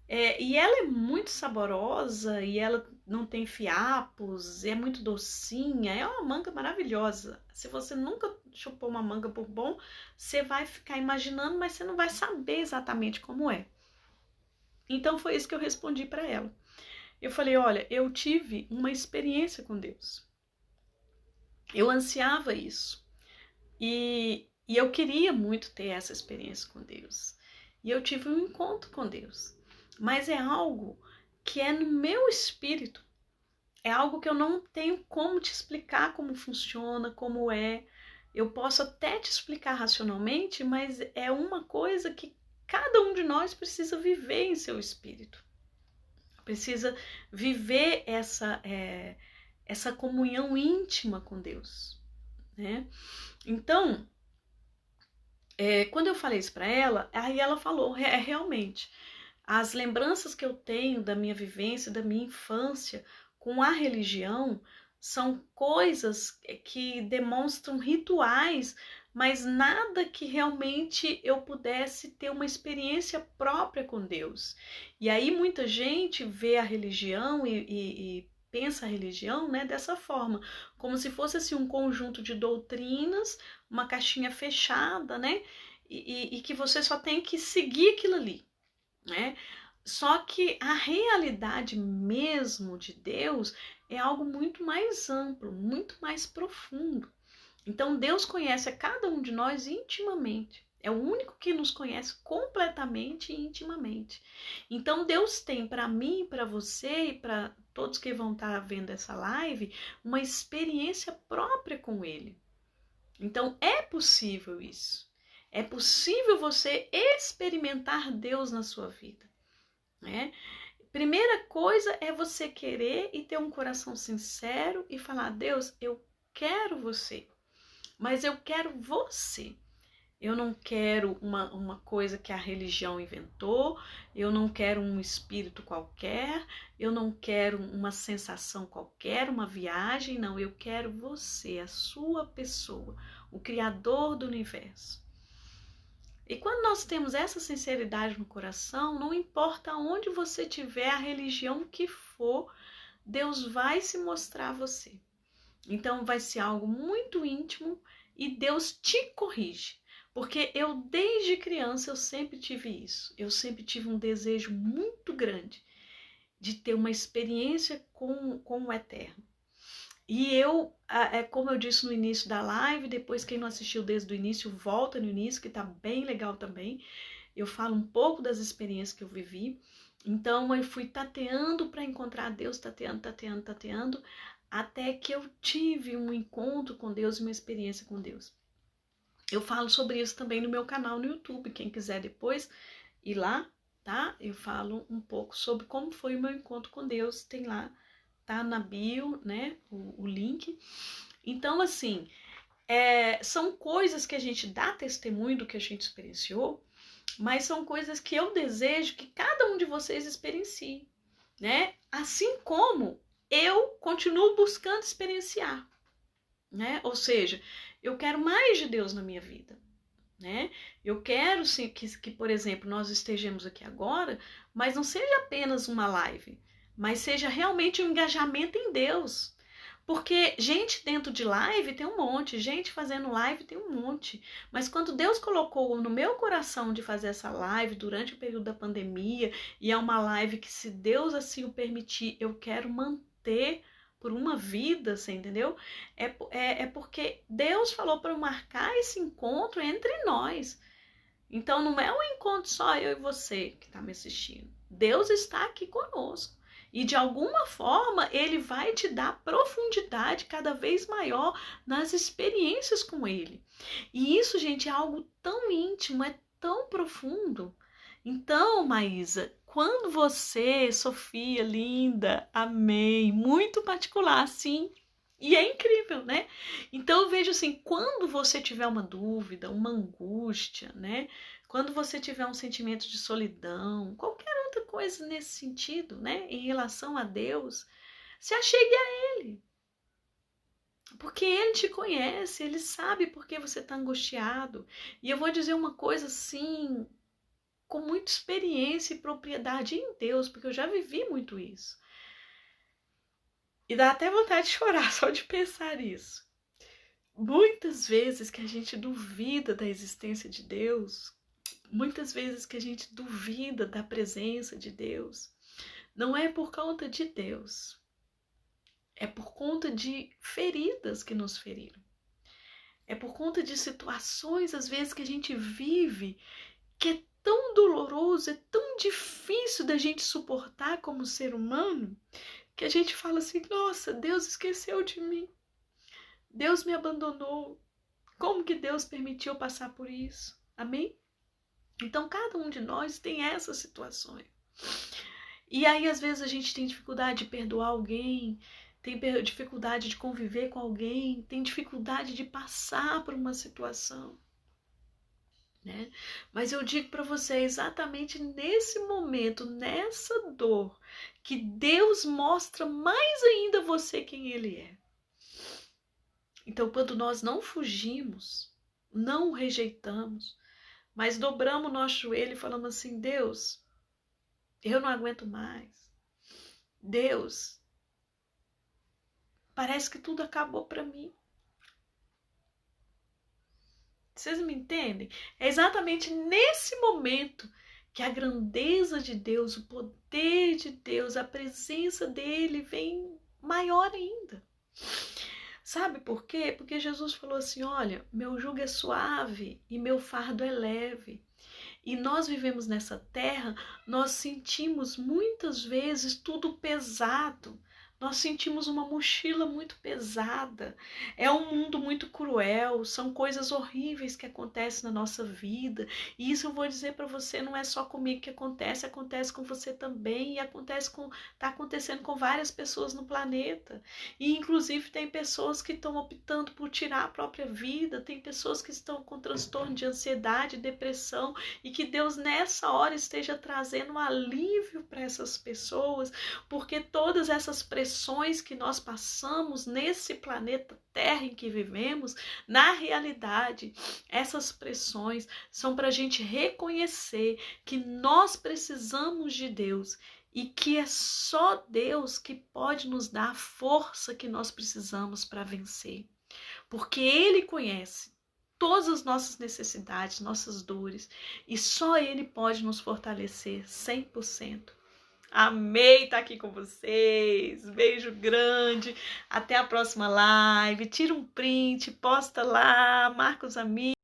e ela é muito saborosa e ela não tem fiapos, é muito docinha, é uma manga maravilhosa. Se você nunca chupou uma manga bourbon, você vai ficar imaginando, mas você não vai saber exatamente como é. Então foi isso que eu respondi para ela. Eu falei, olha, eu tive uma experiência com Deus. Eu ansiava isso. E eu queria muito ter essa experiência com Deus. E eu tive um encontro com Deus. Mas é algo que é no meu espírito. É algo que eu não tenho como te explicar como funciona, como é. Eu posso até te explicar racionalmente, mas é uma coisa que cada um de nós precisa viver em seu espírito. Precisa viver essa comunhão íntima com Deus, né? Então, quando eu falei isso para ela, aí ela falou, realmente, as lembranças que eu tenho da minha vivência, da minha infância com a religião, são coisas que demonstram rituais, mas nada que realmente eu pudesse ter uma experiência própria com Deus. E aí muita gente vê a religião e pensa a religião, né, dessa forma, como se fosse assim, um conjunto de doutrinas, uma caixinha fechada, né, e que você só tem que seguir aquilo ali, né? Só que a realidade mesmo de Deus é algo muito mais amplo, muito mais profundo. Então Deus conhece a cada um de nós intimamente. É o único que nos conhece completamente e intimamente. Então Deus tem para mim, para você e para todos que vão estar vendo essa live, uma experiência própria com Ele. Então é possível isso. É possível você experimentar Deus na sua vida, né? Primeira coisa é você querer e ter um coração sincero e falar: Deus, eu quero você, mas eu quero você. Eu não quero uma coisa que a religião inventou, eu não quero um espírito qualquer, eu não quero uma sensação qualquer, uma viagem, não, eu quero você, a sua pessoa, o Criador do universo. E quando nós temos essa sinceridade no coração, não importa onde você tiver, a religião que for, Deus vai se mostrar a você. Então vai ser algo muito íntimo e Deus te corrige. Porque eu, desde criança, eu sempre tive isso. Eu sempre tive um desejo muito grande de ter uma experiência com o Eterno. E eu, como eu disse no início da live, depois quem não assistiu desde o início, volta no início, que tá bem legal também. Eu falo um pouco das experiências que eu vivi. Então eu fui tateando para encontrar Deus, tateando, até que eu tive um encontro com Deus e uma experiência com Deus. Eu falo sobre isso também no meu canal no YouTube, quem quiser depois ir lá, tá? Eu falo um pouco sobre como foi o meu encontro com Deus, tem lá, tá na bio, né, o link. Então, assim, são coisas que a gente dá testemunho do que a gente experienciou, mas são coisas que eu desejo que cada um de vocês experiencie, né? Assim como eu continuo buscando experienciar, né? Ou seja, eu quero mais de Deus na minha vida, né? Eu quero sim, que, por exemplo, nós estejamos aqui agora, mas não seja apenas uma live, mas seja realmente um engajamento em Deus. Porque gente dentro de live tem um monte, gente fazendo live tem um monte. Mas quando Deus colocou no meu coração de fazer essa live durante o período da pandemia, e é uma live que, se Deus assim o permitir, eu quero manter por uma vida, você entendeu? É porque Deus falou para marcar esse encontro entre nós. Então não é um encontro só eu e você que está me assistindo. Deus está aqui conosco. E de alguma forma Ele vai te dar profundidade cada vez maior nas experiências com Ele. E isso, gente, é algo tão íntimo, é tão profundo. Então, Maísa, quando você, Sofia, linda, amei, muito particular, sim. E é incrível, né? Então eu vejo assim, quando você tiver uma dúvida, uma angústia, né? Quando você tiver um sentimento de solidão, qualquer outra coisa nesse sentido, né? Em relação a Deus, se achegue a Ele. Porque Ele te conhece, Ele sabe por que você está angustiado. E eu vou dizer uma coisa assim, com muita experiência e propriedade em Deus, porque eu já vivi muito isso. E dá até vontade de chorar só de pensar isso. Muitas vezes que a gente duvida da existência de Deus, muitas vezes que a gente duvida da presença de Deus, não é por conta de Deus, é por conta de feridas que nos feriram. É por conta de situações, às vezes, que a gente vive, que é tão doloroso, é tão difícil da gente suportar como ser humano, que a gente fala assim, nossa, Deus esqueceu de mim. Deus me abandonou. Como que Deus permitiu passar por isso? Amém? Então, cada um de nós tem essas situações. E aí, às vezes, a gente tem dificuldade de perdoar alguém, tem dificuldade de conviver com alguém, tem dificuldade de passar por uma situação, né? Mas eu digo para você, exatamente nesse momento, nessa dor, que Deus mostra mais ainda você quem Ele é. Então, quando nós não fugimos, não o rejeitamos, mas dobramos o nosso joelho e falamos assim, Deus, eu não aguento mais. Deus, parece que tudo acabou para mim. Vocês me entendem? É exatamente nesse momento que a grandeza de Deus, o poder de Deus, a presença dele vem maior ainda. Sabe por quê? Porque Jesus falou assim, olha, meu jugo é suave e meu fardo é leve. E nós vivemos nessa terra, nós sentimos muitas vezes tudo pesado. Nós sentimos uma mochila muito pesada. É um mundo muito cruel, são coisas horríveis que acontecem na nossa vida. E isso eu vou dizer para você, não é só comigo que acontece, acontece com você também e tá acontecendo com várias pessoas no planeta. E inclusive tem pessoas que estão optando por tirar a própria vida, tem pessoas que estão com transtorno de ansiedade, depressão, e que Deus nessa hora esteja trazendo um alívio para essas pessoas, porque todas essas pressões que nós passamos nesse planeta Terra em que vivemos, na realidade, essas pressões são para a gente reconhecer que nós precisamos de Deus e que é só Deus que pode nos dar a força que nós precisamos para vencer, porque Ele conhece todas as nossas necessidades, nossas dores, e só Ele pode nos fortalecer 100%. Amei estar aqui com vocês. Beijo grande. Até a próxima live. Tira um print, posta lá, marca os amigos.